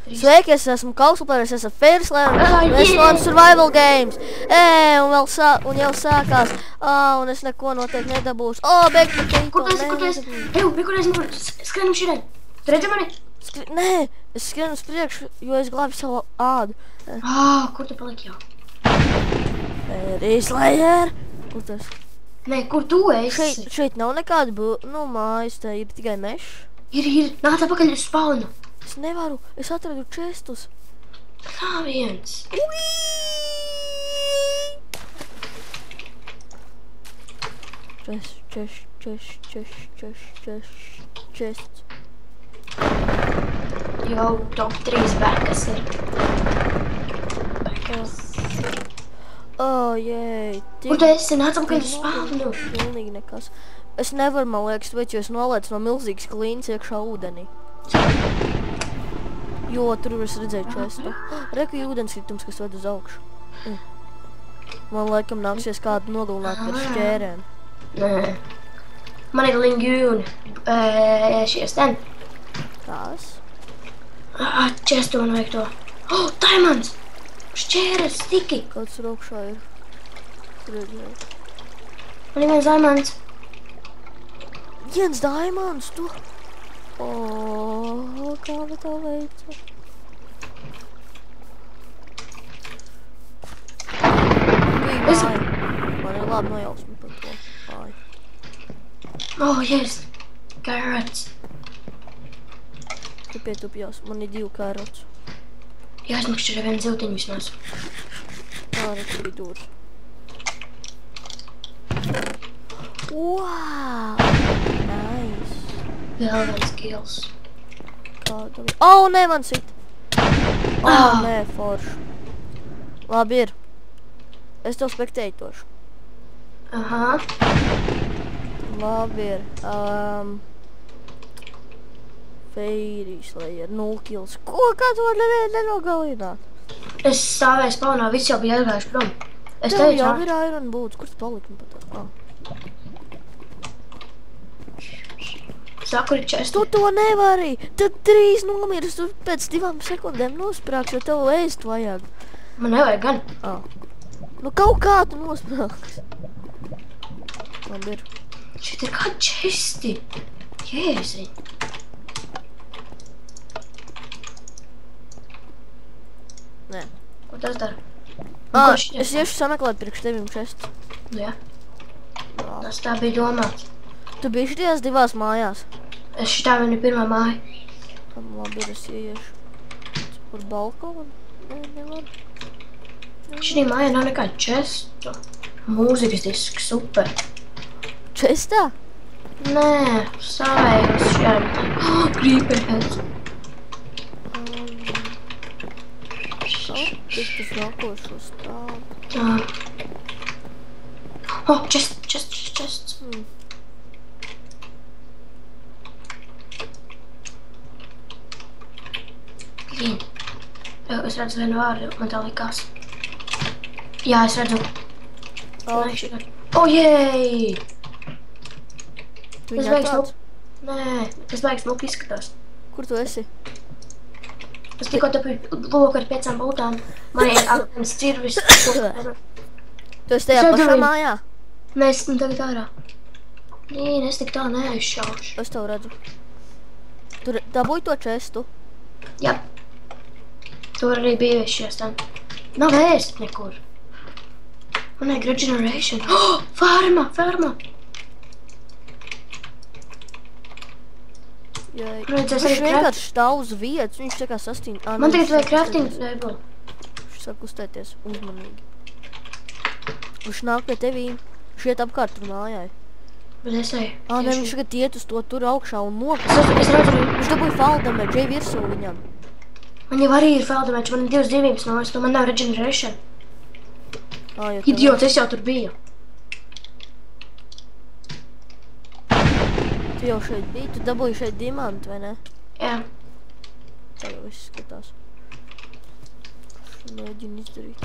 Sveiki, es esmu Kauslpērs, es esmu Fairslēm, mēs spēlējam survival games. Un jau sākās. Un es neko noteikti nedabūšu. Beigt par tīto. Kur tu esi? Kur es nevaru? Skrienam šodien. Tu redzi mani? Nē, es skrienu uz priekšu, jo es glābu savu ādu. Kur tu paliki jau? Fairslayer. Kur tu esi? Nē, kur tu esi? Šeit nav nekāda mājas, te ir tikai mešs. Ir. Nāc apakaļ uz spawnu. Es nevaru, es atradu čestus. Tā viens. Čests. Jau top 3 bekas ir. Jēj. Kur tu esi? Nāc apakaļ uz spawnu. Pilnīgi nekas. Es nevaru, man liekas, jo es nolaicu no milzīgas klīnas iekšā ūdenī. Jo tur es redzēju čestu. Reku ūdenskritums, kas ved uz augšu. Man laikam nāksies kādu nogalināt par šķērēm. Nē. Man ir lingjūni. Šies ten. Tās? Čestu man vajag to. Diamonds! Šķēres, stiki! Kāds tur augšā ir? Redzēju. Man ir viens diamonds. Viens diamonds, tu! Kā vi tā veica? Bija māja. Man ir labi nojausmi par to māju. Yes! Carrots! Tu pietupjās, man ir 2 karots. Jāsmakšķi ar vienu ziltiņu vismaz. Redz, bija dūrs. Wow! Nice! Vēl viens kills. Kāda? Nē, man sit! Nē, forši. Labi ir. Es tev spektētošu. Labi ir. Fairslayer, 0 kills. Kā tu var nenogalināt? Es stāvēju spawnā, viss jau bija aizgājuši prom. Tev jau ir iron boots. Kur tu paliki pat tā? Saku, ir čestu. Tu to nevari. Tad 3 nomiris, tu pēc 2 sekundēm nosprāks, jo tev ēst vajag. Man nevajag gan. Nu kaut kā tu nosprāks. Labi ir. Šeit ir kā česti. Jēzi. Nē. Ko tas dara? Es iešu sameklēt priekš tevim čestu. Jā. Tas tā bija domāts. Tu biji šitajās 2 mājās? Es šitā vienu pirmā māja. Labi, es ieiešu. Uz balkonu? Nē, nevaru. Šitī māja nav nekāda čestu. Mūzikas disks, super. Čestā? Nē, stāvējos šajā. Creeperheads. Tik tas nākošo stāvu. Čests. Es redzu vienu vārdu, man tā likās. Jā, es redzu. Jēj! Viņa tāds? Nē, tas baigs smuki izskatās. Kur tu esi? Es tikko tapīju loku ar 5 bultām. Man ir akmenis cirvis. Tu esi tajā pašā mājā? Nē, es esmu tagad ārā. Nē, es tik tā neaizšaušu. Es tev redzu. Tu dabūji to čestu? Jā. Tur arī bija viešies tam. Nav vēst nekur. Man ir regeneration. Farma! Viņš vienkārši stāv uz vietas, viņš tā kā sastīna. Man tagad vajag crafting table. Viņš sāk kustēties uzmanīgi. Viņš nāk pie tevīm, viņš iet apkārt tur mājai. Bet es eju. Nē, viņš tagad iet uz to tur augšā un nokas. Es redzu. Viņš dabūja fall damage, ej virsū viņam. Man jau arī ir fall damage, man ir 2 dzīvības no es, man nav regeneration. Idiots, es jau tur biju. Tu jau šeit biji, tu dabūji šeit diamantu, vai ne? Jā. Tā jau viss skatās. Mēģinu izdarīt.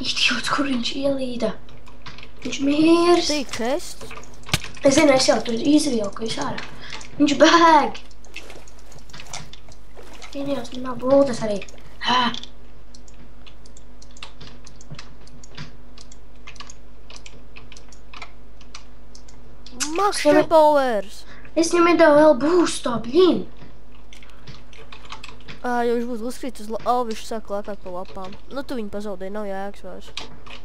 Idiots, kur viņš ielīda? Viņš mirs. Tī čests. Es zinu, es jau tur izvilku ārā. Viņš bēg. Vienījos, man nav būtas arī. Max Powers! Es viņam iedevu vēl būsto, blīn. Jo viņš būtu uzkrīt uz viņš saka lēkāt pa lapām. Nu, tu viņu pazaudēji, nav jēgas vairs.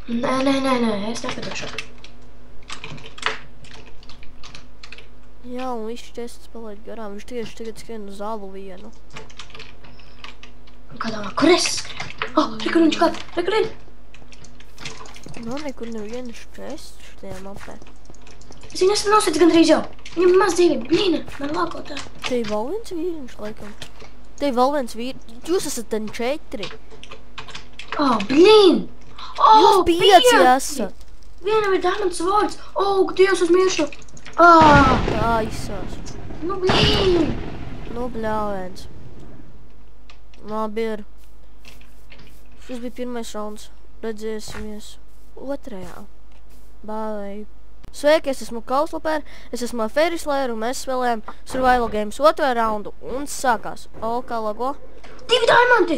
Nē, es nepadošu. Jā, un viss čests palaid garām. Viņš tieši tagad skrien uz zalu vienu. Un kādā, kur es skrien? Rekur viņš kād, rekur viņš. Nav nekur nevienas čests šitajā mapē. Es viņu esmu nosveicis gandrīz jau. Viņam maz dzīvība, blīna, man lāko tā. Te ir vēl viens vīriņš, laikam. Te ir vēl viens vīriņš. Jūs esat ten 4. Blīn! Jūs 5 esat. Vienam ir diamants vārds. Dievs, es miršu. Tā izsās. Nu, blīn! Nu, bļāvēns. Labi ir. Šis bija pirmais rauns. Redzēsimies otrajā. Bye. Sveiki, es esmu Kauslapēr, es esmu Ferislayer un mēs spēlējam Survival Games 2. raundu un sākās. Kā lago? 2 diamanti!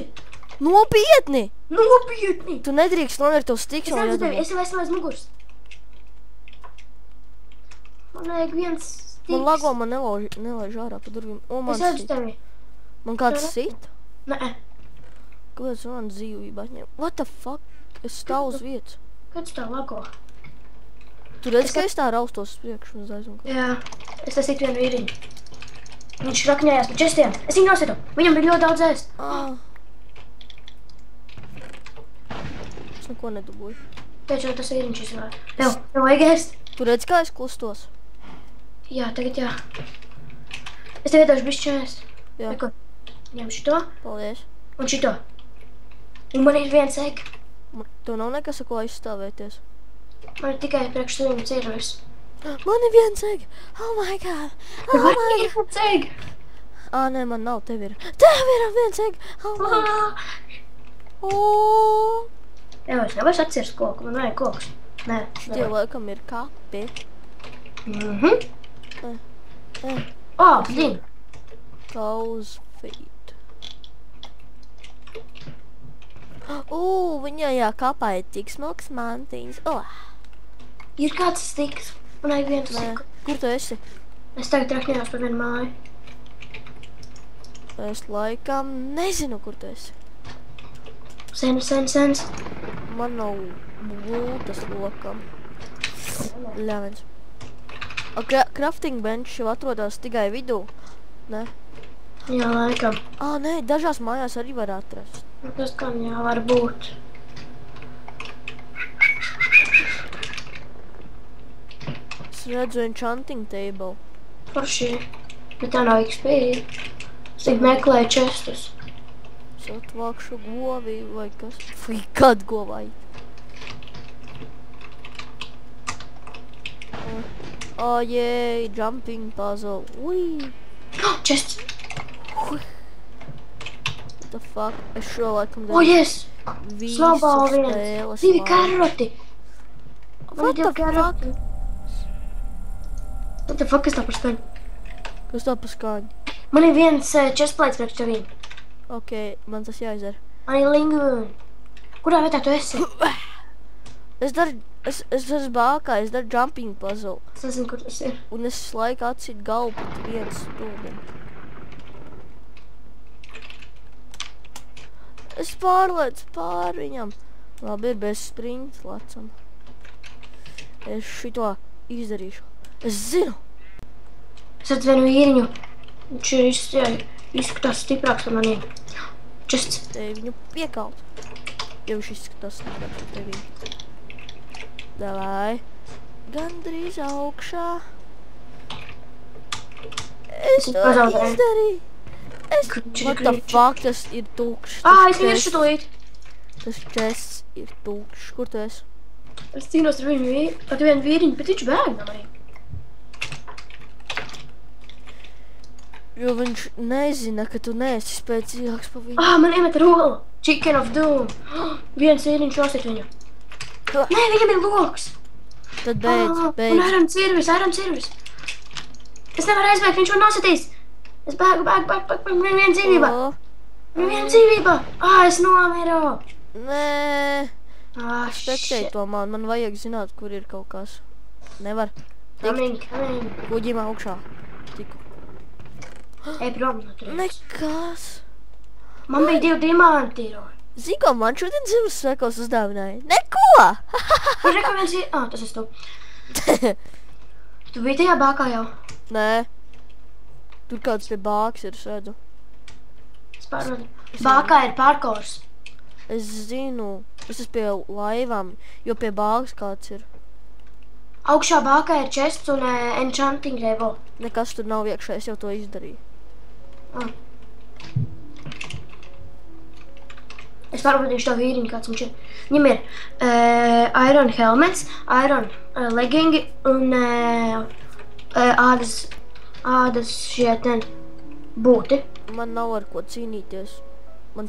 Nopietni! Nopietni! Tu nedrīkst nomirt uz stiks. Es redzu tevi, es jau esmu aiz muguras. Man vajag viens stiks. Man lago, man nelaiž ārā pa durvīm. Es redzu tevi. Man kāds sit? Nē. Kāpēc man dzīvība atņem? What the fuck? Es stāvu uz vietas. Kāds tā lago? Tu redzi, ka es tā raustos uz priekšu uz aizmuguri? Jā, es tasītu vienu vīriņu. Viņš rakņājās pa čestiem. Es viņu nosietu. Viņam bija ļoti daudz ēst. Es neko nedabūju. Teicu, tas vīriņš izvēl. Tev vajag ēst? Tu redzi, kā es klustos? Jā, tagad jā. Es tev iedošu bišķi ēst. Jā. Reku. Ņem šito. Paldies. Un šito. Un man ir viens egg. Tev nav nekas, ar ko aizstāvēties? Man ir tikai priekš tuviem cirvis. Man ir viens egg! Oh my god! Tev var ir viens egg! Nē, man nav, tev ir. Tev ir viens egg! Oh my god! Jā, es nevaru atcirst koku, man vajag kokus. Nē. Šitie laikam ir kapi. Blin! Cow's feet. Viņai kapā ir tik smalks mantiņas. Ir kāds stiks. Man vajag viens stiku. Kur tu esi? Es tagad rakņējos par vienu māju. Es laikam nezinu, kur tu esi. Sens. Man nav būtas lokam. Ļāvens. Crafting bench jau atrodas tikai vidū. Ne? Jā, laikam. Nē, dažās mājās arī var atrast. Tas gan jā, var būt. Es redzu enchanting table. Forši. Bet tā nav XP. Es tik meklēju čestus. Es atvākšu govi vai kas. Fui, kad govai? Jēj, jumping puzzle. Ui! Chests! What the fuck? Es šo laikam yes! Snowball viens! 2 karoti! What the fuck? What the fuck, kas tā par skaņu? Kas tā par skaņu? Man ir viens chestplates priekš tevīm. Ok, man tas jāizdara. Man ir lingūni. Kurā vietā tu esi? Es esmu bākā, es daru jumping puzzle. Es nezinu, kur tas ir. Un es laiku atsit galvu pat viens stūlim. Es pārlēcu pār viņam. Labi, ir bez sprints lecam. Es šito izdarīšu. Es zinu. Es redzu vienu vīriņu. Viņš ir izskatās stiprāks par maniem. Chests. Te viņu piekaut. Ja viņš izskatās stiprāks par tevi. Davai. Gandrīz augšā. Es to izdarīju. What the fuck, tas ir tūkšs. Es miršu tūlīt. Tas chests ir tūkšs. Kur tu esi? Es cīnos ar vienu vīriņu, bet viņš bēg no manī. Jo viņš nezina, ka tu neesi spēcīgāks pa viņu. Man iemeta rola. Chicken of Doom. Viens vīriņš nosit viņu. Nē, viņam ir loks. Tad beidz. Un Iron Cirvis. Es nevaru aizbēgt, viņš man nositīs. Es bēgu, man viena dzīvībā. Viena dzīvība! Es nomiru! Nē. Spektēji Shit. to man vajag zināt, kur ir kaut kas. Nevar. Coming. Kuģim augšā. Tiku. Ej, prom no turienes. Nekas. Man bija 2 diamanti. Zini, ko man šodien Ziemassvētkos uzdāvināja? Neko! Ir rekomendāts ir... tas esi tu. Tu biji tajā bākā jau? Nē. Tur kāds pie bāks ir, es redzu. Es pārvadu. Bākā ir parkors. Es zinu. Es esmu pie laivām, jo pie bāks kāds ir. Augšā bākā ir chests un enchanting table. Nekas tur nav iekšā, es jau to izdarīju. Es pārbaudīšu to vīriņu, kāds viņš ir. Viņam ir iron helmets, iron leggingi un ādas šie ten būti. Man nav ar ko cīnīties. Man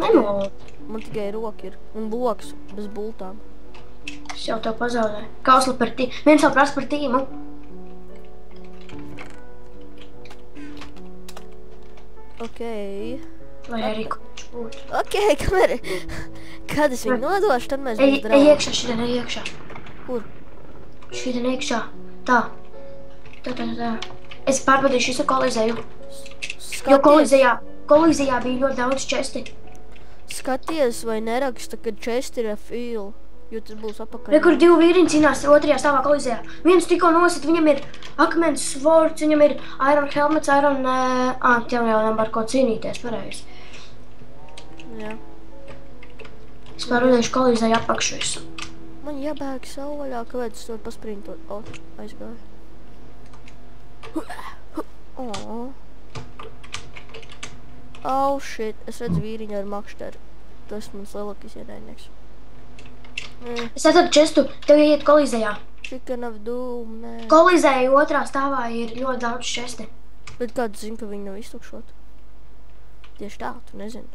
tikai roka ir un loks bez bultām. Es jau tev pazaudēju. Kausli par tīmu. Viens jau prasa par tīmu. Okei. Lai arī kurš būtu. Okei, kamēr... Kad es viņu nodošu, tad mēs būs Ej draugi. iekšā, šitien ej iekšā. Kur? Šitien iekšā. Tā. Tā. Es pārbaudīšu visu kolizēju. Jo kolizējā bija ļoti daudz česti. Skaties, vai neraksta, ka česti ir feel, jo tas būs apakaļ. Re, kur 2 vīriņi cīnās otrajā stāvā kolizējā. Viens tikko nosit, viņam ir akmens svords, viņam ir iron helmets, iron... Tev jau nevar ko cīnīties, pareizi. Jā. Es pārbaudīšu kolizēju apakšu visu. Man jābēg savu vaļā, kāpēc es to pasprintot. Aizgāju. Shit, es redzu vīriņu ar makšteru. Tas mans lielākais ienaidnieks. Es atradu čestu, tev ieiet kolizējā. Chicken of Doom, nē. Kolizēja otrā stāvā ir ļoti daudz česti. Bet kā tu zini, ka viņi nav iztukšot? Tieši tā, tu nezini.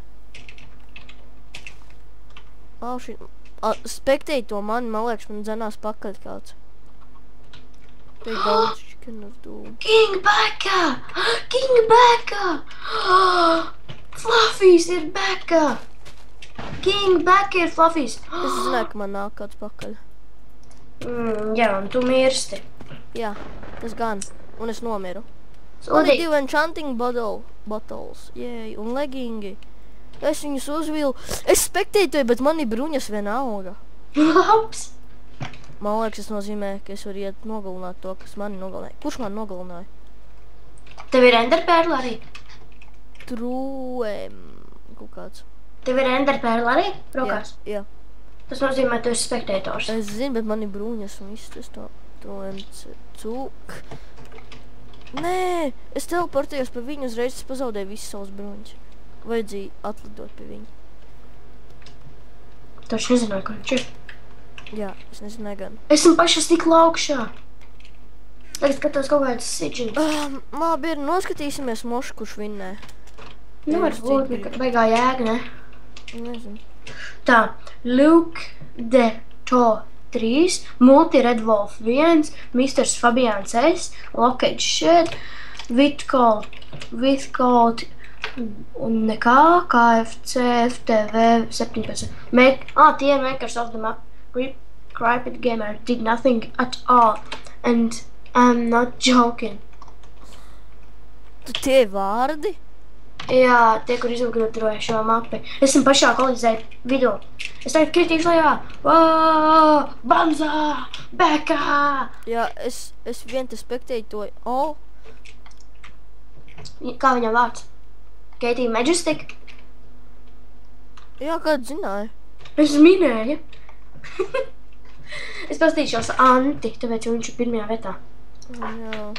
Shit. Spektēji to man liekas, man dzenās pakaļ kāds. Te ir daudz Chicken of Doom. King Becca! King Becca! Fluffys ir Becca! King Becca ir Fluffys! Es zināju, ka man nāk kāds pakaļ. Jā, un tu mirsti. Jā, tas gan. Un es nomiru. Man Sodī. ir 2 enchanting bottles. Jēj, un leggingi. Es viņus uzvilu. Es spektēju, bet man ir bruņas vienalga. Labs! Man liekas, tas nozīmē, ka es varu iet nogalināt to, kas mani nogalināja. Kurš man nogalināja? Tev ir enderpērla arī? Kaut kāds. Tev ir enderpērla arī rokās? Jā. Tas nozīmē, tu esi spektators. Es zinu, bet man ir bruņas un viss tas to cūk. Nē, es teleportējos pie viņu uzreiz, es pazaudēju visu savus bruņas. Vajadzēja atlidot pie viņu. Tu taču nezināji, kur viņš ir. Jā, es nezināju gan. Esmu pašas tik laukšā. Tagad skatos kaut kādas siģiņas. Labi, ir noskatīsimies mošu, kurš vinnē. Varbūt, nekad baigā jēga, ne? Nezinu. Tā, Luke de To 3, Multi Red Wolf 1, Mr. Fabians S, Lockage Shed, Witcold un nekā, KFC, FTV 17. Tie ir makers of the map. Crypid Gamer did nothing at all, and I'm not joking. Tie vārdi? Jā, tie, kur izgudroja šo mapi. Esmu pašā kolizēja vidū. Es tagad kritīšu lejā. Banzā! Becca! Jā, es vien te spektēju to. Kā viņam vārds? Katie Majestic? Jā, kāds zināja. Es minēju. Es pastīšos Anti, tāpēc viņš ir pirmajā vietā. Jā.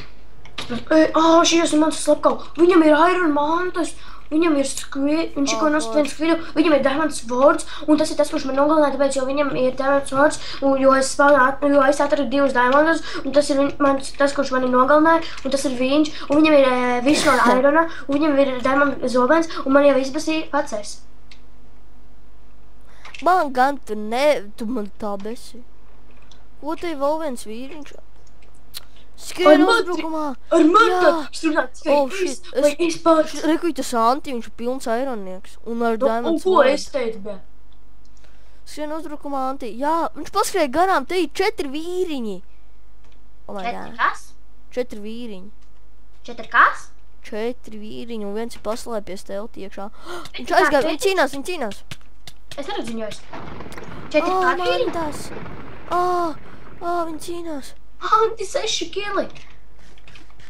Šies ir mans slepkavs. Viņam ir iron mantas, viņam ir viņš ir ko nost viens skvidu, viņam ir diamond swords, un tas ir tas, kurš man nogalināja, tāpēc, jo viņam ir diamond swords, jo es atradu 2 diamondus, un tas ir tas, kurš mani nogalināja, un tas ir viņš, un viņam ir viss no irona, un viņam ir diamond zobens, un man jau izbasīja pats es. Man gan tu man tā besi. Ko te vēl viens vīriņš? Skrien uzbrukumā! Ar mani Jā. tad runāt tikai Oh, shit, vai es pats. Rekuj, tas Anti, viņš ir pilns aironieks. Un ar Un Diamond ko Sword. es teicu, bet? Skrien uzbrukumā, Anti. Jā, viņš paskrēja garām, te ir 4 vīriņi. Oh my god. Kas? 4 vīriņi. 4 kas? 4 vīriņi un viens ir paslēpies telti iekšā. Viņš aizgāja, viņi cīnās. Es neredzu viņos. 4 Oh, kādi man vīriņi? tas. Viņi cīnās. Anti 6 kili.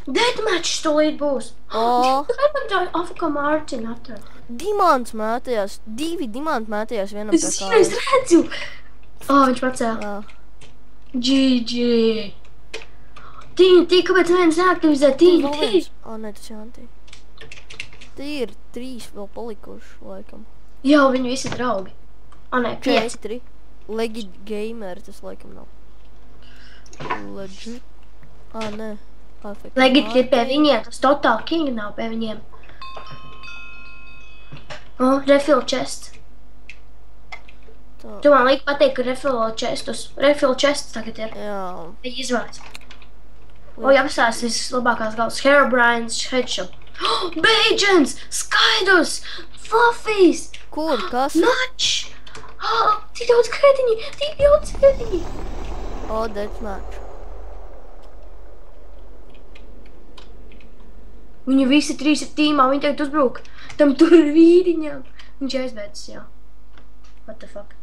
Deathmatch tūlīt būs. O. Kā Afka Mārtiņa atrada? Dimants mētējās, 2 dimanti mētējās vienam pie Es kājas. redzu. Viņš pacēla. Jā. GG. Tī, kāpēc viens neaktivizē? Vēl Tī. viens. Nē, tas ir Anti. Te ir 3 vēl palikuši, laikam. Jā, viņi visi draugi. Nē, 5. 4. Legit gamer, tas laikam nav. Legit. Nē. Perfect. Legit ir pie viņiem, tas Total King nav pie viņiem. Refill chest. Tā. Tu man liek pateikt, ka refill chests tagad ir. Jā. Viņi izvāc. Jāpasās vislabākās galvas. Herobrine's Headshop. Beidzens! Skaidrs! Fluffies! Kur, kas? Notch! Tik daudz krediņi! Deathmatch. Viņi visi 3 ir tīmā, viņi tagad uzbruk. Tam tur ir vīriņām. Viņš aizbēdzis, jā. What the fuck?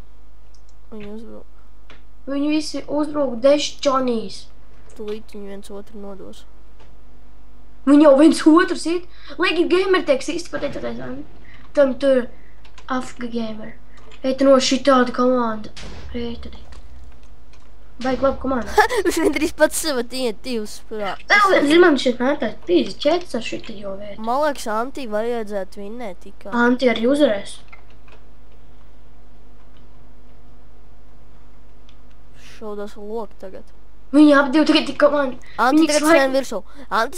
Viņi uzbruk. Viņi visi uzbruk Johnnies. Tūlīt viņi viens otru nodos. Viņi jau viens otrs ir. Legit Gamer teiks īsti pateicoties. Tam tur Afga Gamer. Eita no šitāda komanda. Eita. Baigi labi komanda. Viņš vendrīz pats sava TNT uzspurā. Man šeit mētās 54 ar šita jau vietu. Man liekas, Anti vajadzētu vinnēt tikai. Anti arī uzvarēs. Šaudās loku tagad. Viņi ap divi tagad tik komanda. Anti tagad skrien virsū. Anti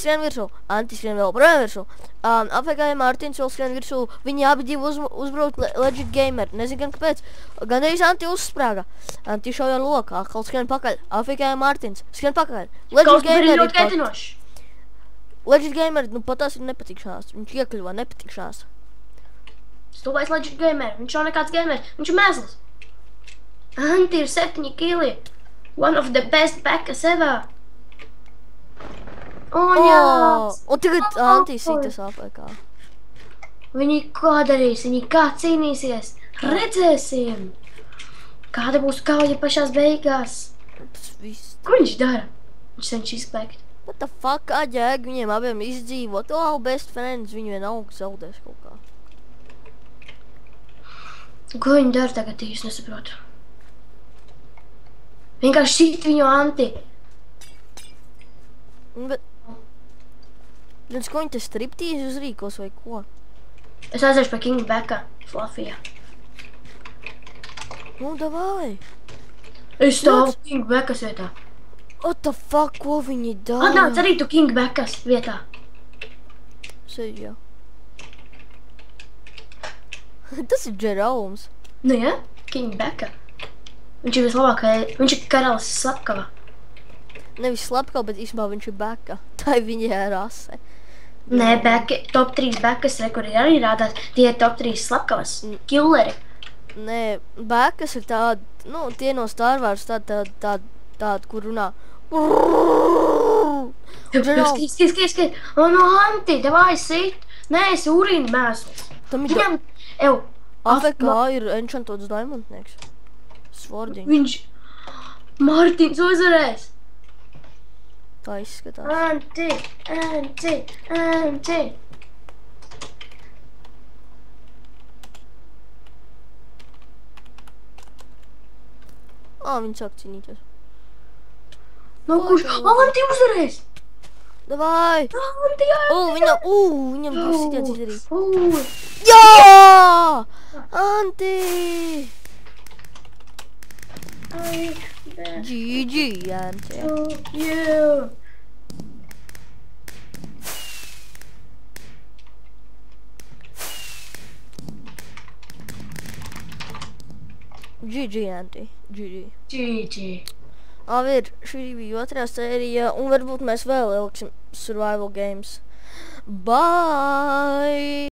skrien vēl projām virsū. AFK Mārtiņš vēl skrien virsū. Viņi abi divi uzbraukt Legit Gamer. Nezinu gan kāpēc. Gan arī Anti uzsprāga. Anti šauja loku. Atkal skrien pakaļ. AFK Mārtiņš. Skrien pakaļ. Legit Gamer ir pat. Legit Gamer, nu pat tās ir nepatikšanās. Viņš iekļuvā nepatikšanās. Stulbais Legit Gamer. Viņš nav nekāds gamer. Viņš ir mēsls. Anti ir 7 kili. One of the best backas ever. Jā. Un tagad Anti sitas AFK. Viņi kā darīs, viņi kā cīnīsies. Redzēsim. Kāda būs kauja pašās beigās. Viss. Ko viņš dara? Viņš cenš izklēkt. What the fuck, kā ģēg viņiem abiem izdzīvot? Best friends, viņi vienalga zaudēs kaut kā. Ko viņi dara tagad, es nesaprotu. Vienkārši šīt viņu Anti. Bet... Redz, ko viņi te striptīzi uzrīkos vai ko? Es aiziešu pie King Becka, Fluffija. Nu, davai. Es stāvu King Beckas vietā. What the fuck, ko viņi dara? Atnāc arī tu King Beckas vietā. Sēž, jā. Tas ir Jeroms. Nu, ja? King Becka. Viņš ir vislabākais, viņš ir karalis Slepkava. Nevis Slepkava, bet īstenībā viņš ir Becka. Tā ir viņa rase. Nē, Becka, top 3 Beckas, kur arī rādās, tie ir top 3 Slepkavas. Killeri. Nē, Beckas ir tādi, nu, tie no Star Wars, tādi, kur runā. Skis. No Anti, davai sit. Nē, es urīnu mēsls. Viņam, AFK ir enchantots diamondnieks. Svordiņš. Viņš Mārtiņš uzvarēs. Tā izskatās. Anti. Viņi sāk cīnīties. No kurš? Anti uzvarēs. Davai. Anti, Viņam būs sitiens izdarīt. Jā! Anti! GG, Anti. Yeah. GG, Anti. GG. GG. Ir, šī bija otrā sērija, un varbūt mēs vēl ieliksim survival games. Bye!